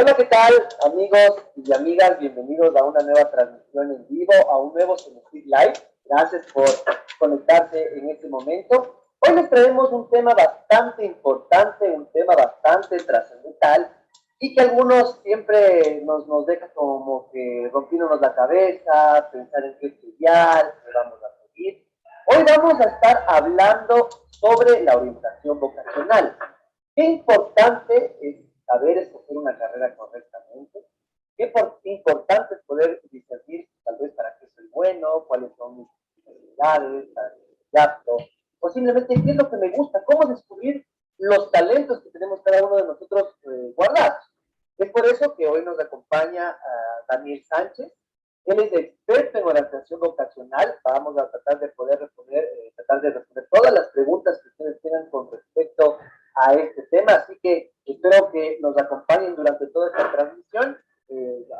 Hola, ¿qué tal, amigos y amigas? Bienvenidos a una nueva transmisión en vivo, a un nuevo Cenefit Live. Gracias por conectarse en este momento. Hoy les traemos un tema bastante importante, un tema bastante trascendental y que algunos siempre nos deja como que rompiéndonos la cabeza, pensar en qué estudiar, qué vamos a seguir. Hoy vamos a estar hablando sobre la orientación vocacional. Qué importante es saber escoger una carrera correctamente. Qué importante es poder discernir tal vez para qué soy bueno, cuáles son mis necesidades, para qué soy apto, o simplemente qué es lo que me gusta, cómo descubrir los talentos que tenemos cada uno de nosotros guardados. Es por eso que hoy nos acompaña Daniel Sánchez. Él es experto en orientación vocacional. Vamos a tratar de poder tratar de responder todas las preguntas que ustedes tengan con respecto a este tema. Así que espero que nos acompañen durante toda esta transmisión.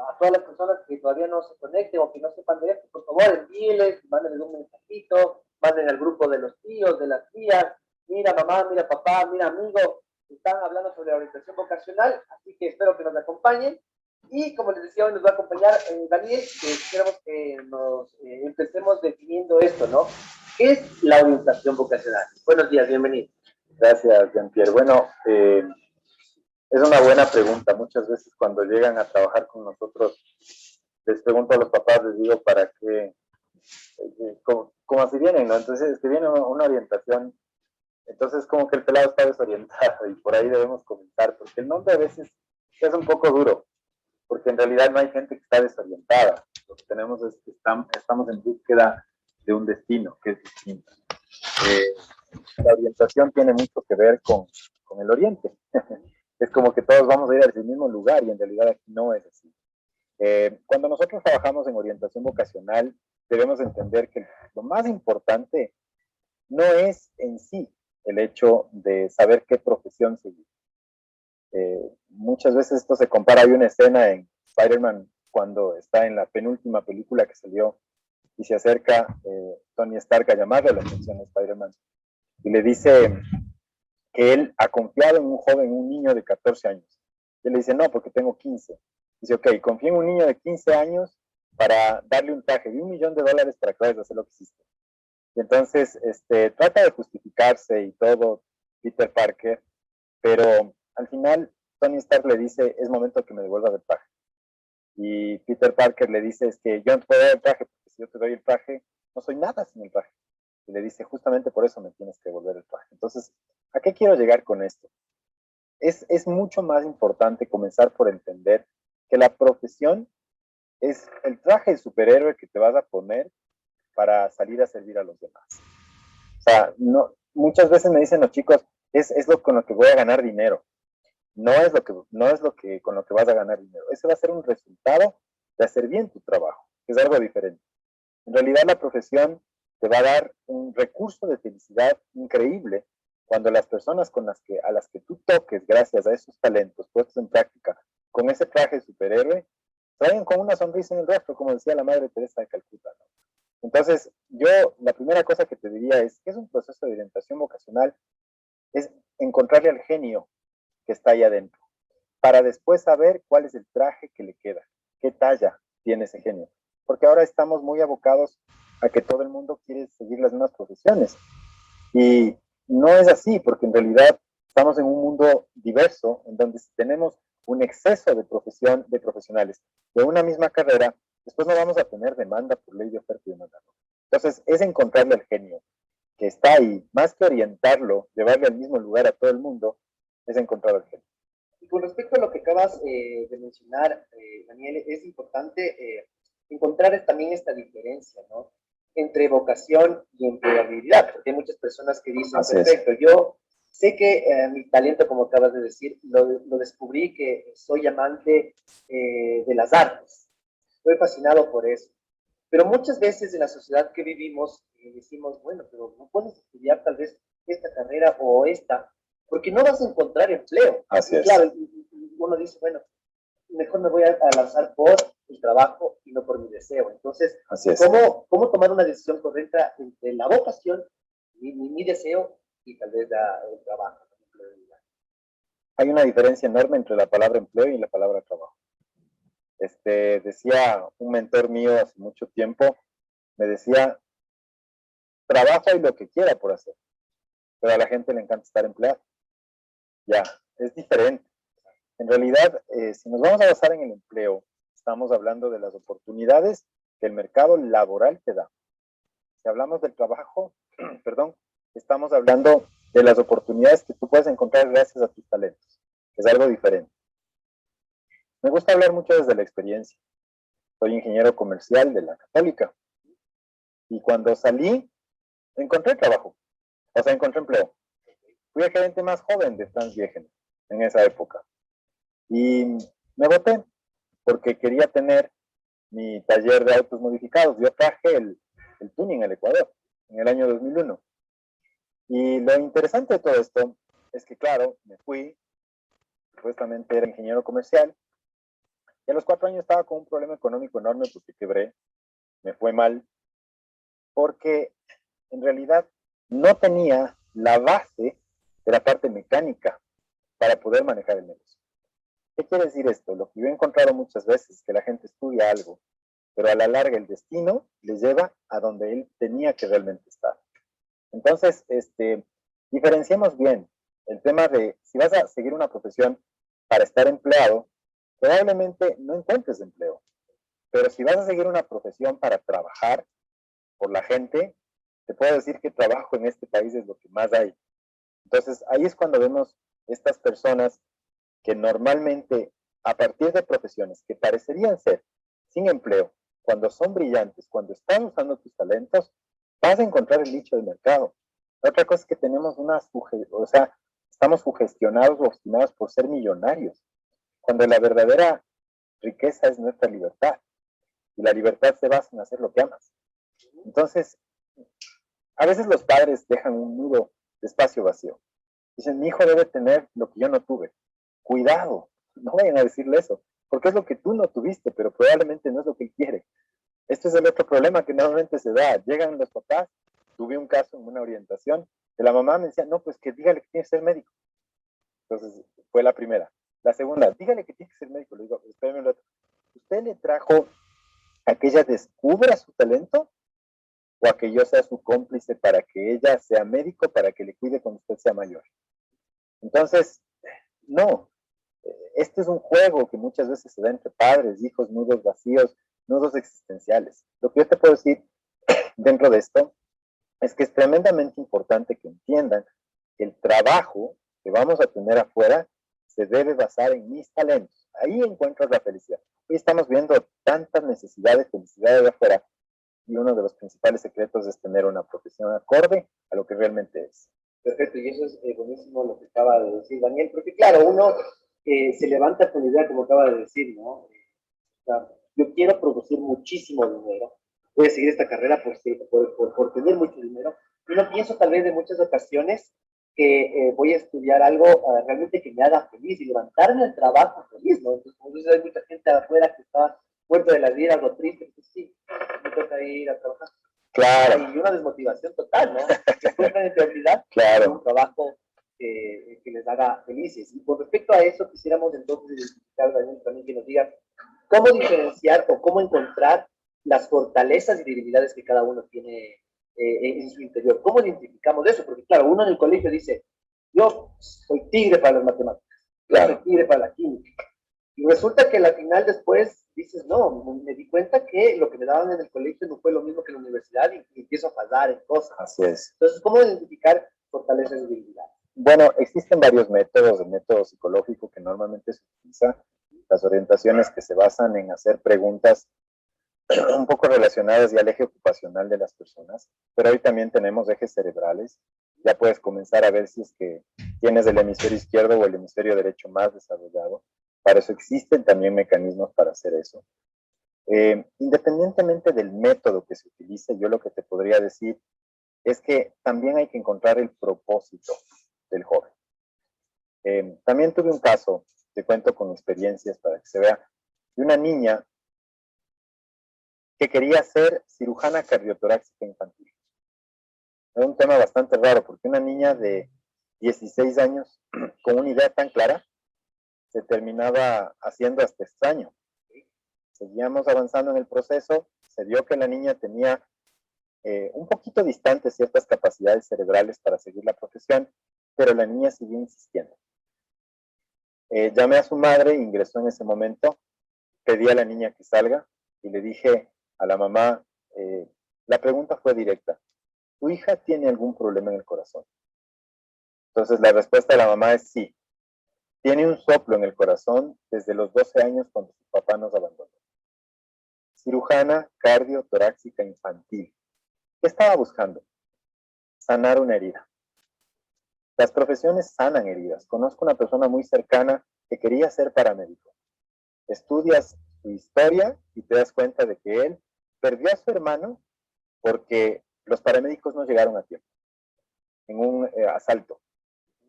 A todas las personas que todavía no se conecten o que no sepan de esto, por favor, envíenles, mándenles un mensajito, manden al grupo de los tíos, de las tías. Mira mamá, mira papá, mira amigo, están hablando sobre la orientación vocacional, así que espero que nos acompañen. Y como les decía, hoy nos va a acompañar Daniel, que queremos que nos empecemos definiendo esto, ¿no? ¿Qué es la orientación vocacional? Buenos días, bienvenido. Gracias, Jean-Pierre. Bueno, es una buena pregunta. Muchas veces cuando llegan a trabajar con nosotros, les pregunto a los papás, les digo, ¿para qué? ¿Cómo así vienen, no? Entonces, es que viene una orientación. Entonces, como que el pelado está desorientado y por ahí debemos comenzar, porque el nombre a veces es un poco duro, porque en realidad no hay gente que está desorientada. Lo que tenemos es que estamos en búsqueda de un destino que es distinto. La orientación tiene mucho que ver con el oriente. Es como que todos vamos a ir al mismo lugar y en realidad aquí no es así. Cuando nosotros trabajamos en orientación vocacional, debemos entender que lo más importante no es en sí el hecho de saber qué profesión seguir. Muchas veces esto se compara, hay una escena en Spider-Man cuando está en la penúltima película que salió y se acerca Tony Stark a llamarle la atención a Spider-Man y le dice que él ha confiado en un joven, un niño de 14 años. Y él le dice, no, porque tengo 15. Dice, ok, confía en un niño de 15 años para darle un traje de $1.000.000 para que vayas a hacer lo que hiciste. Y entonces trata de justificarse y todo, Peter Parker, pero al final Tony Stark le dice, es momento que me devuelvas el traje. Y Peter Parker le dice, es que yo no te puedo dar el traje, porque si yo te doy el traje, no soy nada sin el traje. Y le dice, justamente por eso me tienes que devolver el traje. Entonces, ¿a qué quiero llegar con esto? Es mucho más importante comenzar por entender que la profesión es el traje de superhéroe que te vas a poner para salir a servir a los demás. O sea, no, muchas veces me dicen los chicos, es lo con lo que voy a ganar dinero. No es lo que con lo que vas a ganar dinero. Ese va a ser un resultado de hacer bien tu trabajo, que es algo diferente. En realidad la profesión te va a dar un recurso de felicidad increíble cuando las personas a las que tú toques gracias a esos talentos puestos en práctica con ese traje de superhéroe, salgan con una sonrisa en el rostro, como decía la Madre Teresa de Calcuta, ¿no? Entonces, yo la primera cosa que te diría es que es un proceso de orientación vocacional, es encontrarle al genio que está ahí adentro, para después saber cuál es el traje que le queda, qué talla tiene ese genio. Porque ahora estamos muy abocados a que todo el mundo quiere seguir las mismas profesiones. Y no es así, porque en realidad estamos en un mundo diverso, en donde si tenemos un exceso de profesionales de una misma carrera, después no vamos a tener demanda por ley de oferta y demanda. Entonces, es encontrarle al genio que está ahí, más que orientarlo, llevarle al mismo lugar a todo el mundo, es encontrar al genio. Y con respecto a lo que acabas de mencionar, Daniel, es importante encontrar también esta diferencia, ¿no? Entre vocación y empleabilidad, porque hay muchas personas que dicen, Así perfecto, yo sé que mi talento, como acabas de decir, lo descubrí, que soy amante de las artes, estoy fascinado por eso. Pero muchas veces en la sociedad que vivimos decimos, bueno, pero no puedes estudiar tal vez esta carrera o esta, porque no vas a encontrar empleo. Así es. Claro, uno dice, bueno, mejor me voy a lanzar por el trabajo y no por mi deseo. Entonces, ¿cómo tomar una decisión correcta entre la vocación, mi deseo y tal vez el trabajo? hay una diferencia enorme entre la palabra empleo y la palabra trabajo. Decía un mentor mío hace mucho tiempo, me decía, trabaja y lo que quiera por hacer, pero a la gente le encanta estar empleado. Ya, es diferente. En realidad, si nos vamos a basar en el empleo, estamos hablando de las oportunidades que el mercado laboral te da. Si hablamos del trabajo, perdón, estamos hablando de las oportunidades que tú puedes encontrar gracias a tus talentos, que es algo diferente. Me gusta hablar mucho desde la experiencia. Soy ingeniero comercial de la Católica. Y cuando salí, encontré trabajo. O sea, encontré empleo. Fui el gerente más joven de Transviegen en esa época. Y me boté porque quería tener mi taller de autos modificados. Yo traje el tuning al Ecuador en el año 2001. Y lo interesante de todo esto es que, claro, me fui, supuestamente era ingeniero comercial, y a los 4 años estaba con un problema económico enorme porque quebré, me fue mal, porque en realidad no tenía la base de la parte mecánica para poder manejar el negocio. ¿Qué quiere decir esto? Lo que yo he encontrado muchas veces es que la gente estudia algo, pero a la larga el destino les lleva a donde él tenía que realmente estar. Entonces, diferenciemos bien el tema de si vas a seguir una profesión para estar empleado, probablemente no encuentres empleo. Pero si vas a seguir una profesión para trabajar por la gente, te puedo decir que trabajo en este país es lo que más hay. Entonces, ahí es cuando vemos estas personas que normalmente, a partir de profesiones que parecerían ser sin empleo, cuando son brillantes, cuando están usando tus talentos, vas a encontrar el nicho de mercado. La otra cosa es que tenemos estamos sugestionados o obstinados por ser millonarios, cuando la verdadera riqueza es nuestra libertad. Y la libertad se basa en hacer lo que amas. Entonces, a veces los padres dejan un nudo de espacio vacío. Dicen, mi hijo debe tener lo que yo no tuve. Cuidado, no vayan a decirle eso, porque es lo que tú no tuviste, pero probablemente no es lo que él quiere. Este es el otro problema que normalmente se da. Llegan los papás, tuve un caso en una orientación, que la mamá me decía, no, pues que dígale que tiene que ser médico. Entonces, fue la primera. La segunda, dígale que tiene que ser médico. Le digo, espérame un rato. ¿Usted le trajo a que ella descubra su talento o a que yo sea su cómplice para que ella sea médico, para que le cuide cuando usted sea mayor? Entonces, no. Este es un juego que muchas veces se da entre padres, hijos, nudos vacíos, nudos existenciales. Lo que yo te puedo decir dentro de esto es que es tremendamente importante que entiendan que el trabajo que vamos a tener afuera se debe basar en mis talentos. Ahí encuentras la felicidad. Hoy estamos viendo tantas necesidades de felicidad de afuera y uno de los principales secretos es tener una profesión acorde a lo que realmente es. Perfecto, y eso es buenísimo lo que acaba de decir Daniel, porque claro, uno se levanta con la idea, como acaba de decir, ¿no? O sea, yo quiero producir muchísimo dinero, voy a seguir esta carrera por tener mucho dinero, y no pienso tal vez en muchas ocasiones que voy a estudiar algo realmente que me haga feliz y levantarme al trabajo feliz, ¿no? Entonces, como dices, hay mucha gente afuera que está muerta de la vida, algo triste, pues sí, me toca ir a trabajar. Claro. Y una desmotivación total, ¿no? Completamente olvidar Claro. un trabajo que les haga felices. Y con respecto a eso, quisiéramos entonces identificar, Daniel, también que nos diga cómo diferenciar o cómo encontrar las fortalezas y debilidades que cada uno tiene en su interior. ¿Cómo identificamos eso? Porque claro, uno en el colegio dice, yo soy tigre para las matemáticas, yo soy tigre para la química. Y resulta que al final después dices, no, me di cuenta que lo que me daban en el colegio no fue lo mismo que en la universidad y empiezo a fallar en cosas. Así es. Entonces, ¿cómo identificar fortalezas y debilidades? Bueno, existen varios métodos, el método psicológico que normalmente se utiliza, las orientaciones que se basan en hacer preguntas un poco relacionadas ya al eje ocupacional de las personas, pero hoy también tenemos ejes cerebrales. Ya puedes comenzar a ver si es que tienes el hemisferio izquierdo o el hemisferio derecho más desarrollado. Para eso existen también mecanismos para hacer eso. Independientemente del método que se utilice, yo lo que te podría decir es que también hay que encontrar el propósito del joven. También tuve un caso, te cuento con experiencias para que se vea, de una niña que quería ser cirujana cardiotorácica infantil. Era un tema bastante raro, porque una niña de 16 años, con una idea tan clara, se terminaba haciendo hasta extraño. Seguíamos avanzando en el proceso, se vio que la niña tenía un poquito distante ciertas capacidades cerebrales para seguir la profesión, pero la niña siguió insistiendo. Llamé a su madre, ingresó en ese momento, pedí a la niña que salga y le dije a la mamá, la pregunta fue directa, ¿tu hija tiene algún problema en el corazón? Entonces la respuesta de la mamá es sí, tiene un soplo en el corazón desde los 12 años cuando su papá nos abandonó. Cirujana cardio-torácica infantil. ¿Qué estaba buscando? Sanar una herida. Las profesiones sanan heridas. Conozco una persona muy cercana que quería ser paramédico. Estudias su historia y te das cuenta de que él perdió a su hermano porque los paramédicos no llegaron a tiempo en un asalto.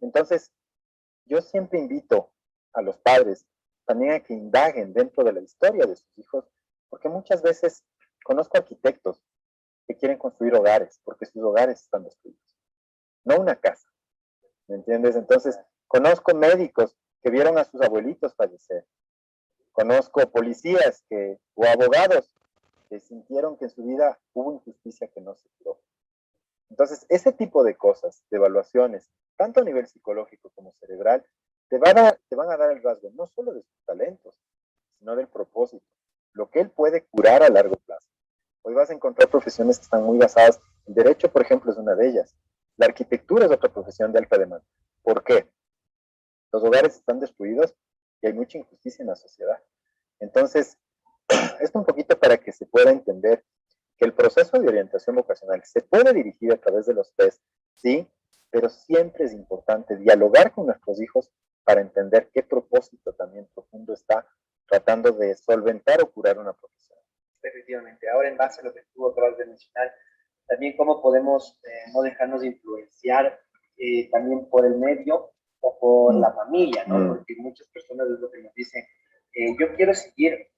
Entonces, yo siempre invito a los padres también a que indaguen dentro de la historia de sus hijos, porque muchas veces conozco arquitectos que quieren construir hogares porque sus hogares están destruidos, no una casa, ¿me entiendes? Entonces, conozco médicos que vieron a sus abuelitos fallecer, conozco policías o abogados que sintieron que en su vida hubo injusticia que no se curó. Entonces, ese tipo de cosas, de evaluaciones, tanto a nivel psicológico como cerebral, te van a dar el rasgo no solo de sus talentos, sino del propósito, lo que él puede curar a largo plazo. Hoy vas a encontrar profesiones que están muy basadas. El derecho, por ejemplo, es una de ellas. La arquitectura es otra profesión de alta demanda. ¿Por qué? Los hogares están destruidos y hay mucha injusticia en la sociedad. Entonces, esto un poquito para que se pueda entender que el proceso de orientación vocacional se puede dirigir a través de los test, sí, pero siempre es importante dialogar con nuestros hijos para entender qué propósito también profundo está tratando de solventar o curar una profesión. Efectivamente. Ahora, en base a lo que tú acabas de mencionar, también cómo podemos no dejarnos influenciar también por el medio o por la familia, ¿no? Porque muchas personas es lo que nos dicen, yo quiero seguir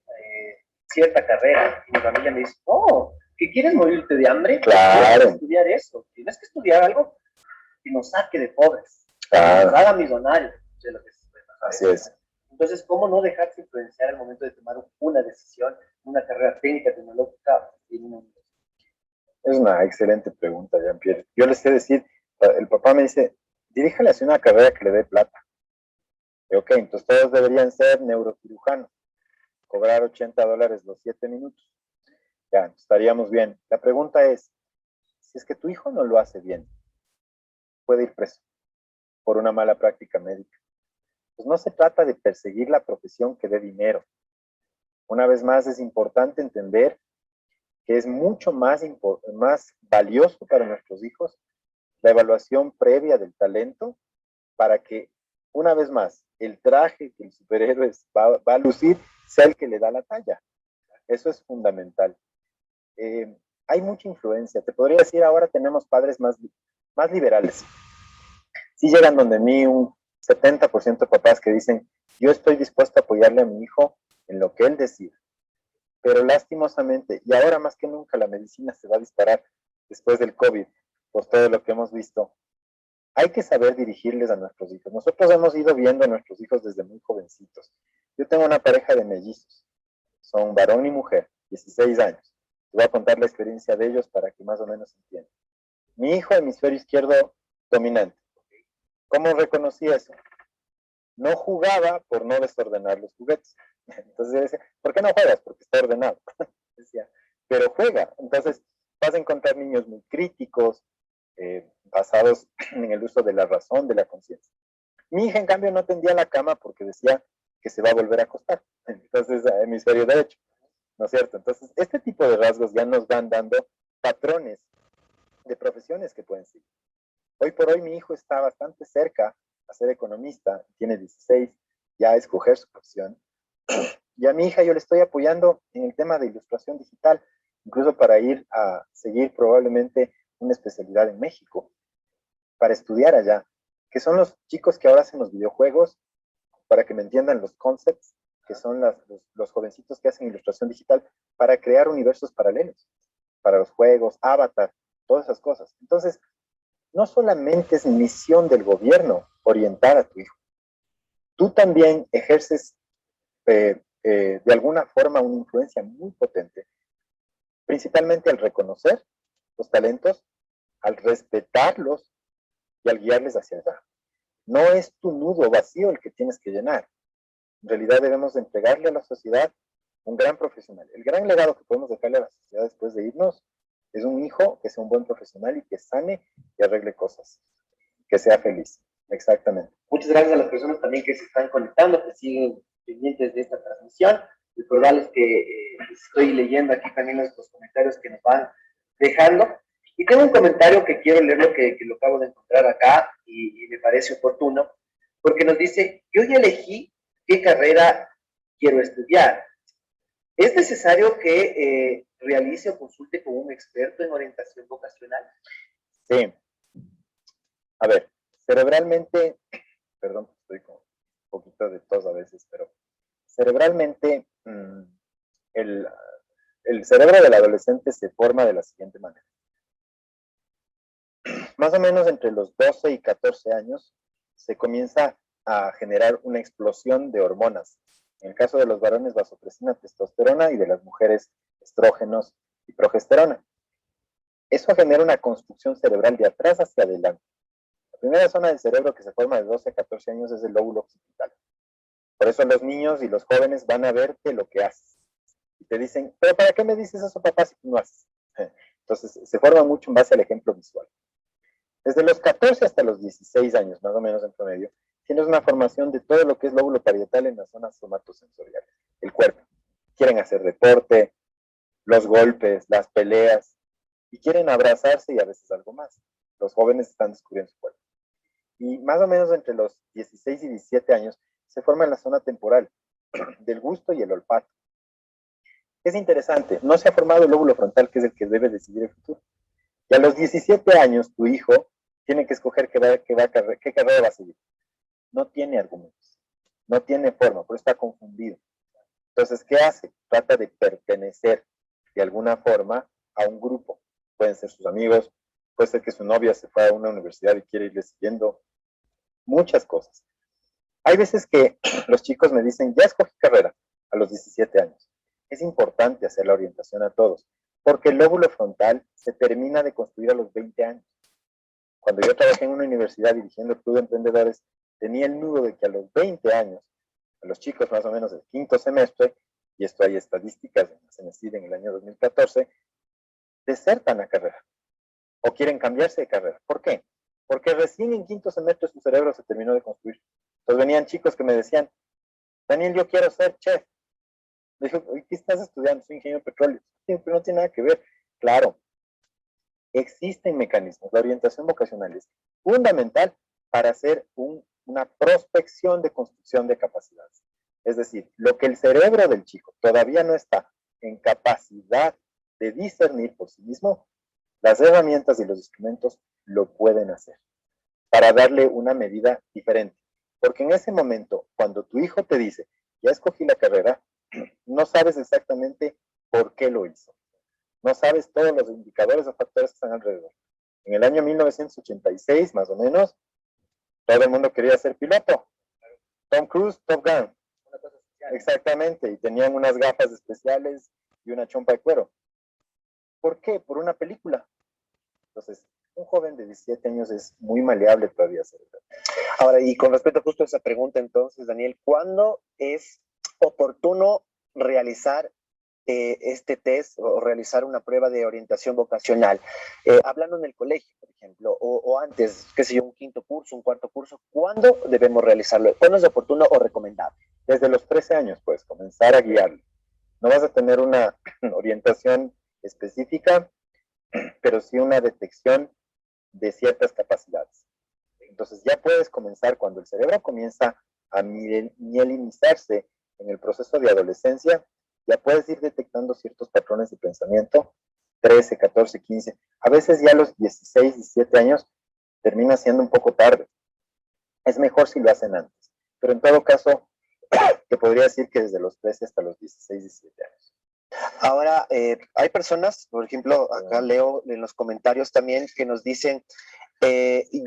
cierta carrera, y mi familia me dice, oh, ¿qué quieres morirte de hambre? Claro. Tienes que estudiar eso, tienes que estudiar algo que nos saque de pobres, Claro. nos haga millonarios, de lo que se puede pasar. Así es. Entonces, ¿cómo no dejarse influenciar al momento de tomar una decisión, una carrera técnica, tecnológica? Es una excelente pregunta, Jean-Pierre. Yo les sé decir, el papá me dice, diríjale hacia una carrera que le dé plata. Y ok, entonces todos deberían ser neurocirujanos, cobrar $80 los 7 minutos. Ya, estaríamos bien. La pregunta es, si es que tu hijo no lo hace bien, puede ir preso por una mala práctica médica. Pues no se trata de perseguir la profesión que dé dinero. Una vez más, es importante entender que es mucho más valioso para nuestros hijos la evaluación previa del talento para que, una vez más, el traje que el superhéroe va a lucir sea el que le da la talla. Eso es fundamental. Hay mucha influencia. Te podría decir, ahora tenemos padres más liberales. Sí llegan donde mí un 70% de papás que dicen, yo estoy dispuesto a apoyarle a mi hijo en lo que él decida. Pero lastimosamente, y ahora más que nunca, la medicina se va a disparar después del COVID, por todo lo que hemos visto. Hay que saber dirigirles a nuestros hijos. Nosotros hemos ido viendo a nuestros hijos desde muy jovencitos. Yo tengo una pareja de mellizos. Son varón y mujer, 16 años. Te voy a contar la experiencia de ellos para que más o menos entiendan. Mi hijo, hemisferio izquierdo dominante. ¿Cómo reconocí eso? No jugaba por no desordenar los juguetes. Entonces decía, ¿por qué no juegas? Porque está ordenado. Decía, pero juega. Entonces vas a encontrar niños muy críticos, basados en el uso de la razón, de la conciencia. Mi hija, en cambio, no tendía la cama porque decía que se va a volver a acostar. Entonces, hemisferio derecho, ¿no es cierto? Entonces, este tipo de rasgos ya nos van dando patrones de profesiones que pueden seguir. Hoy por hoy mi hijo está bastante cerca a ser economista, tiene 16, ya a escoger su profesión. Y a mi hija yo le estoy apoyando en el tema de ilustración digital, incluso para ir a seguir probablemente una especialidad en México, para estudiar allá, que son los chicos que ahora hacen los videojuegos, para que me entiendan los concepts, que son los jovencitos que hacen ilustración digital, para crear universos paralelos, para los juegos, Avatar, todas esas cosas. Entonces, no solamente es misión del gobierno orientar a tu hijo. tú también ejerces de alguna forma una influencia muy potente, principalmente al reconocer los talentos, al respetarlos y al guiarles hacia allá. No es tu nudo vacío el que tienes que llenar. En realidad debemos entregarle a la sociedad un gran profesional. El gran legado que podemos dejarle a la sociedad después de irnos es un hijo que sea un buen profesional y que sane y arregle cosas, que sea feliz. Exactamente. Muchas gracias a las personas también que se están conectando, que siguen pendientes de esta transmisión. Recordarles que estoy leyendo aquí también los comentarios que nos van dejando. Y tengo un comentario que quiero leerlo, que lo acabo de encontrar acá y me parece oportuno, porque nos dice, yo ya elegí qué carrera quiero estudiar. ¿Es necesario que realice o consulte con un experto en orientación vocacional? Sí. A ver, cerebralmente, perdón, estoy con un poquito de tos a veces, pero cerebralmente el cerebro del adolescente se forma de la siguiente manera. Más o menos entre los 12 y 14 años se comienza a generar una explosión de hormonas. En el caso de los varones, vasopresina, testosterona, y de las mujeres, estrógenos y progesterona. Eso genera una construcción cerebral de atrás hacia adelante. La primera zona del cerebro que se forma de 12 a 14 años es el lóbulo occipital. Por eso los niños y los jóvenes van a verte lo que haces. Y te dicen, ¿pero para qué me dices eso, papá, si tú no haces? Entonces, se forma mucho en base al ejemplo visual. Desde los 14 hasta los 16 años, más o menos en promedio, tienes una formación de todo lo que es lóbulo parietal en las zonas somatosensoriales, el cuerpo. Quieren hacer deporte, los golpes, las peleas, y quieren abrazarse y a veces algo más. Los jóvenes están descubriendo su cuerpo. Y más o menos entre los 16 y 17 años se forma en la zona temporal del gusto y el olfato. Es interesante, no se ha formado el lóbulo frontal, que es el que debe decidir el futuro. Y a los 17 años, tu hijo tiene que escoger qué carrera va a seguir. No tiene argumentos, no tiene forma, por eso está confundido. Entonces, ¿qué hace? Trata de pertenecer de alguna forma a un grupo. Pueden ser sus amigos, puede ser que su novia se fue a una universidad y quiere irle siguiendo, muchas cosas. Hay veces que los chicos me dicen, ya escogí carrera a los 17 años. Es importante hacer la orientación a todos, porque el lóbulo frontal se termina de construir a los 20 años. Cuando yo trabajé en una universidad dirigiendo el Club de Emprendedores, tenía el nudo de que a los 20 años, a los chicos más o menos del quinto semestre, y esto hay estadísticas en la CENESID en el año 2014, desertan la carrera o quieren cambiarse de carrera. ¿Por qué? Porque recién en quinto semestre su cerebro se terminó de construir. Entonces venían chicos que me decían, Daniel, yo quiero ser chef. Le dije, ¿qué estás estudiando? Soy ingeniero de petróleo. Pero no tiene nada que ver. Claro, existen mecanismos. La orientación vocacional es fundamental para hacer una prospección de construcción de capacidades. Es decir, lo que el cerebro del chico todavía no está en capacidad de discernir por sí mismo, las herramientas y los instrumentos lo pueden hacer para darle una medida diferente. Porque en ese momento, cuando tu hijo te dice, ya escogí la carrera, no sabes exactamente por qué lo hizo. No sabes todos los indicadores o factores que están alrededor. En el año 1986, más o menos, todo el mundo quería ser piloto. Tom Cruise, Top Gun. Exactamente, y tenían unas gafas especiales y una chompa de cuero. ¿Por qué? Por una película. Entonces, un joven de 17 años es muy maleable todavía. Ahora, y con respecto justo a esa pregunta, entonces, Daniel, ¿cuándo es oportuno realizar este test o realizar una prueba de orientación vocacional? Hablando en el colegio, por ejemplo, o antes, qué sé yo, un quinto curso, un cuarto curso, ¿cuándo debemos realizarlo? ¿Cuándo es oportuno o recomendable? Desde los 13 años, pues, comenzar a guiarlo. No vas a tener una orientación específica, pero sí una detección de ciertas capacidades. Entonces ya puedes comenzar cuando el cerebro comienza a mielinizarse en el proceso de adolescencia, ya puedes ir detectando ciertos patrones de pensamiento, 13, 14, 15, a veces ya a los 16, 17 años termina siendo un poco tarde. Es mejor si lo hacen antes, pero en todo caso, te podría decir que desde los 13 hasta los 16, 17 años. Ahora, hay personas, por ejemplo, acá leo en los comentarios también que nos dicen,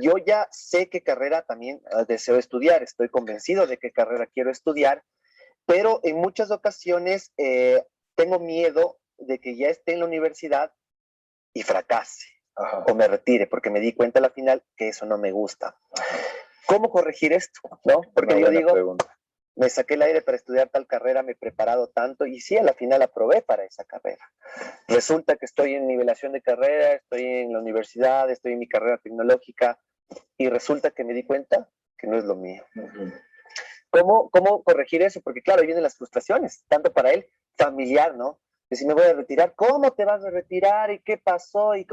yo ya sé qué carrera también deseo estudiar, estoy convencido de qué carrera quiero estudiar, pero en muchas ocasiones tengo miedo de que ya esté en la universidad y fracase. Ajá. O me retire, porque me di cuenta a la final que eso no me gusta. ¿Cómo corregir esto? ¿No? Porque yo digo, pregunta. Me saqué el aire para estudiar tal carrera, me he preparado tanto y sí, a la final aprobé para esa carrera. Resulta que estoy en nivelación de carrera, estoy en la universidad, estoy en mi carrera tecnológica y resulta que me di cuenta que no es lo mío. Uh-huh. ¿Cómo corregir eso? Porque claro, ahí vienen las frustraciones, tanto para él, familiar, ¿no? Que si me voy a retirar, ¿cómo te vas a retirar? ¿Y qué pasó? ¿Y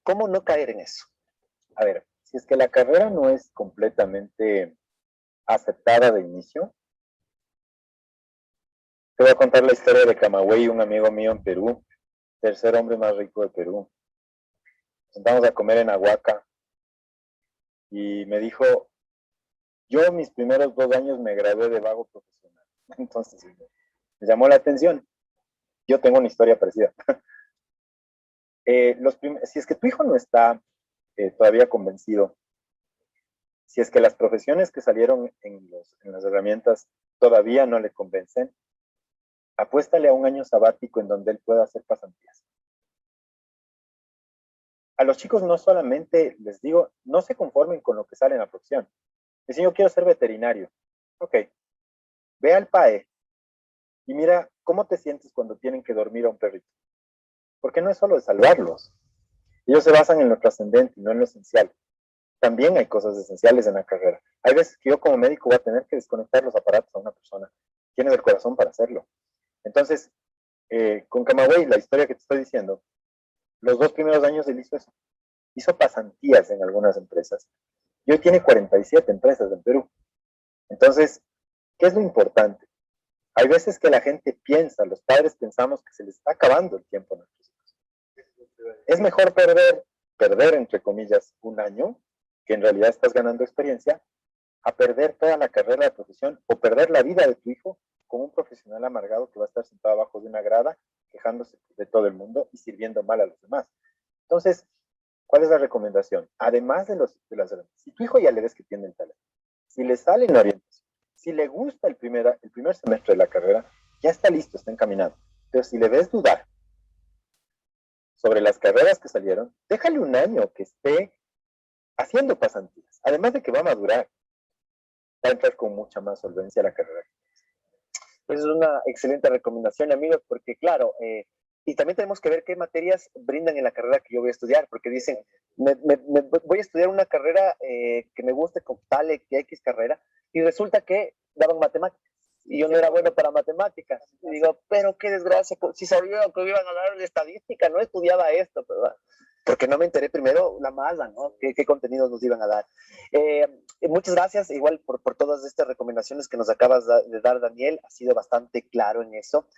cómo no caer en eso? A ver, si es que la carrera no es completamente aceptada de inicio, te voy a contar la historia de Camagüey, un amigo mío en Perú, tercer hombre más rico de Perú. Nos sentamos a comer en Ahuaca y me dijo, yo mis primeros 2 años me gradué de vago profesional. Entonces me llamó la atención. Yo tengo una historia parecida. Si es que tu hijo no está todavía convencido, si es que las profesiones que salieron en las herramientas todavía no le convencen, apuéstale a un año sabático en donde él pueda hacer pasantías. A los chicos no solamente les digo, no se conformen con lo que sale en la profesión. Dicen, yo quiero ser veterinario. Ok, ve al PAE y mira cómo te sientes cuando tienen que dormir a un perrito. Porque no es solo de salvarlos. Ellos se basan en lo trascendente y no en lo esencial. También hay cosas esenciales en la carrera. Hay veces que yo como médico voy a tener que desconectar los aparatos a una persona. Tienes el corazón para hacerlo. Entonces, con Camagüey, la historia que te estoy diciendo, los 2 primeros años él hizo eso. Hizo pasantías en algunas empresas. Y hoy tiene 47 empresas en Perú. Entonces, ¿qué es lo importante? Hay veces que la gente piensa, los padres pensamos que se les está acabando el tiempo a nuestros hijos. Es mejor perder entre comillas, 1 año, que en realidad estás ganando experiencia, a perder toda la carrera de profesión o perder la vida de tu hijo con un profesional amargado que va a estar sentado abajo de una grada, quejándose de todo el mundo y sirviendo mal a los demás. Entonces, ¿cuál es la recomendación? Además de las herramientas, si tu hijo ya le ves que tiene el talento, si le sale en la orientación, si le gusta el primer semestre de la carrera, ya está listo, está encaminado. Pero si le ves dudar sobre las carreras que salieron, déjale 1 año que esté haciendo pasantías. Además de que va a madurar, va a entrar con mucha más solvencia a la carrera. Esa es una excelente recomendación, amigos, porque claro, y también tenemos que ver qué materias brindan en la carrera que yo voy a estudiar, porque dicen, voy a estudiar una carrera que me guste con tal X carrera, y resulta que daban matemáticas, y yo no era bueno para matemáticas. Y digo, pero qué desgracia, si sabía que me iban a dar de estadística, no estudiaba esto, ¿verdad? Porque no me enteré primero la mala, ¿no? ¿Qué contenidos nos iban a dar? Muchas gracias, igual por todas estas recomendaciones que nos acabas de dar, Daniel. Ha sido bastante claro en eso.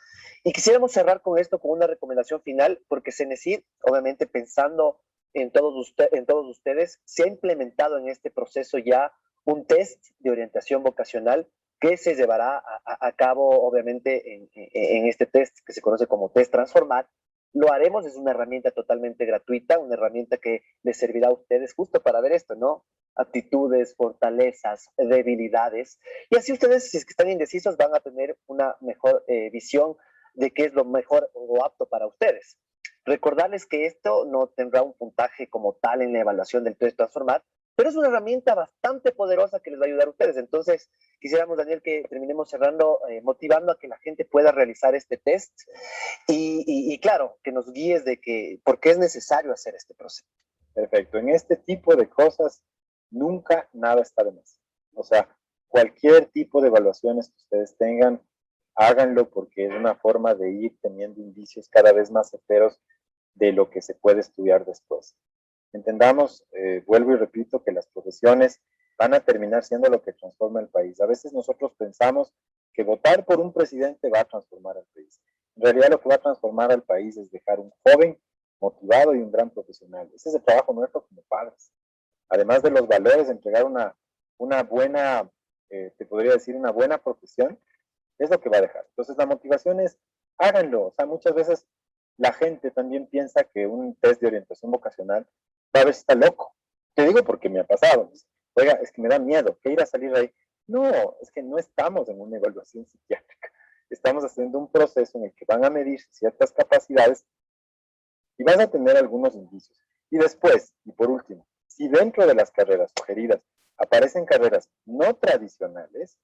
Y quisiéramos cerrar con esto, con una recomendación final, porque Cenecit, obviamente pensando en todos ustedes, se ha implementado en este proceso ya un test de orientación vocacional que se llevará a cabo, obviamente, en este test que se conoce como Test Transformar. Lo haremos, es una herramienta totalmente gratuita, una herramienta que les servirá a ustedes justo para ver esto, ¿no? Aptitudes, fortalezas, debilidades. Y así ustedes, si es que están indecisos, van a tener una mejor visión de qué es lo mejor o apto para ustedes. Recordarles que esto no tendrá un puntaje como tal en la evaluación del test Transformar, pero es una herramienta bastante poderosa que les va a ayudar a ustedes. Entonces, quisiéramos, Daniel, que terminemos cerrando, motivando a que la gente pueda realizar este test y claro, que nos guíes de por qué es necesario hacer este proceso. Perfecto. En este tipo de cosas, nunca nada está de más. O sea, cualquier tipo de evaluaciones que ustedes tengan, háganlo porque es una forma de ir teniendo indicios cada vez más certeros de lo que se puede estudiar después. Entendamos, vuelvo y repito, que las profesiones van a terminar siendo lo que transforma el país. A veces nosotros pensamos que votar por un presidente va a transformar al país. En realidad lo que va a transformar al país es dejar un joven motivado y un gran profesional. Ese es el trabajo nuestro como padres. Además de los valores, entregar una buena, te podría decir, una buena profesión, es lo que va a dejar. Entonces la motivación es háganlo. O sea, muchas veces la gente también piensa que un test de orientación vocacional va a ver si está loco. Te digo porque me ha pasado. Oiga, es que me da miedo, ¿qué ir a salir de ahí? No, es que no estamos en una evaluación psiquiátrica. Estamos haciendo un proceso en el que van a medir ciertas capacidades y vas a tener algunos indicios. Y después, y por último, si dentro de las carreras sugeridas aparecen carreras no tradicionales,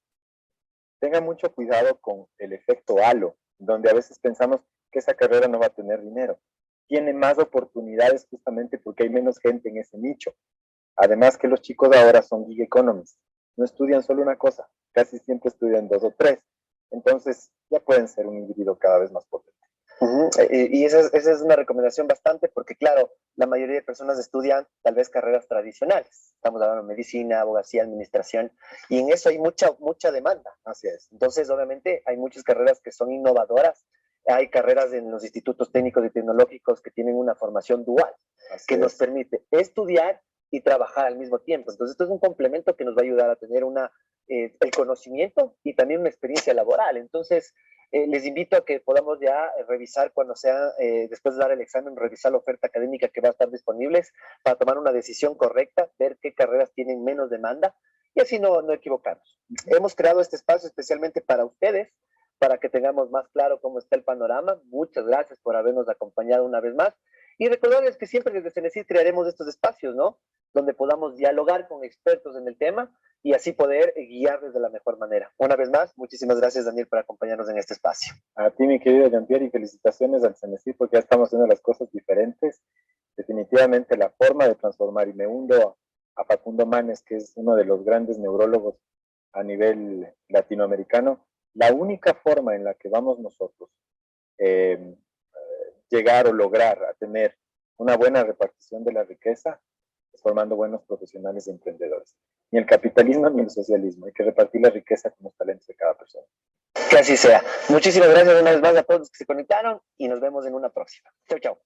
tengan mucho cuidado con el efecto halo, donde a veces pensamos que esa carrera no va a tener dinero. Tiene más oportunidades justamente porque hay menos gente en ese nicho. Además que los chicos de ahora son gig economists. No estudian solo una cosa, casi siempre estudian 2 o 3. Entonces ya pueden ser un individuo cada vez más potente. Y esa es una recomendación bastante porque, claro, la mayoría de personas estudian tal vez carreras tradicionales. Estamos hablando de medicina, abogacía, administración, y en eso hay mucha demanda. Así es. Entonces, obviamente, hay muchas carreras que son innovadoras. Hay carreras en los institutos técnicos y tecnológicos que tienen una formación dual, que nos permite estudiar y trabajar al mismo tiempo. Entonces, esto es un complemento que nos va a ayudar a tener el conocimiento y también una experiencia laboral. Entonces, les invito a que podamos ya revisar cuando sea, después de dar el examen, revisar la oferta académica que va a estar disponible para tomar una decisión correcta, ver qué carreras tienen menos demanda y así no equivocarnos. Hemos creado este espacio especialmente para ustedes, para que tengamos más claro cómo está el panorama. Muchas gracias por habernos acompañado una vez más. Y recordarles que siempre desde Cenecit crearemos estos espacios, ¿no? Donde podamos dialogar con expertos en el tema y así poder guiarles de la mejor manera. Una vez más, muchísimas gracias, Daniel, por acompañarnos en este espacio. A ti, mi querido Jean-Pierre, y felicitaciones al Cenecit porque ya estamos haciendo las cosas diferentes. Definitivamente la forma de transformar, y me hundo a Facundo Manes, que es uno de los grandes neurólogos a nivel latinoamericano, la única forma en la que vamos nosotros llegar o lograr a tener una buena repartición de la riqueza es formando buenos profesionales y emprendedores. Ni el capitalismo ni el socialismo. Hay que repartir la riqueza con los talentos de cada persona. Que así sea. Muchísimas gracias una vez más a todos los que se conectaron y nos vemos en una próxima. Chau, chau.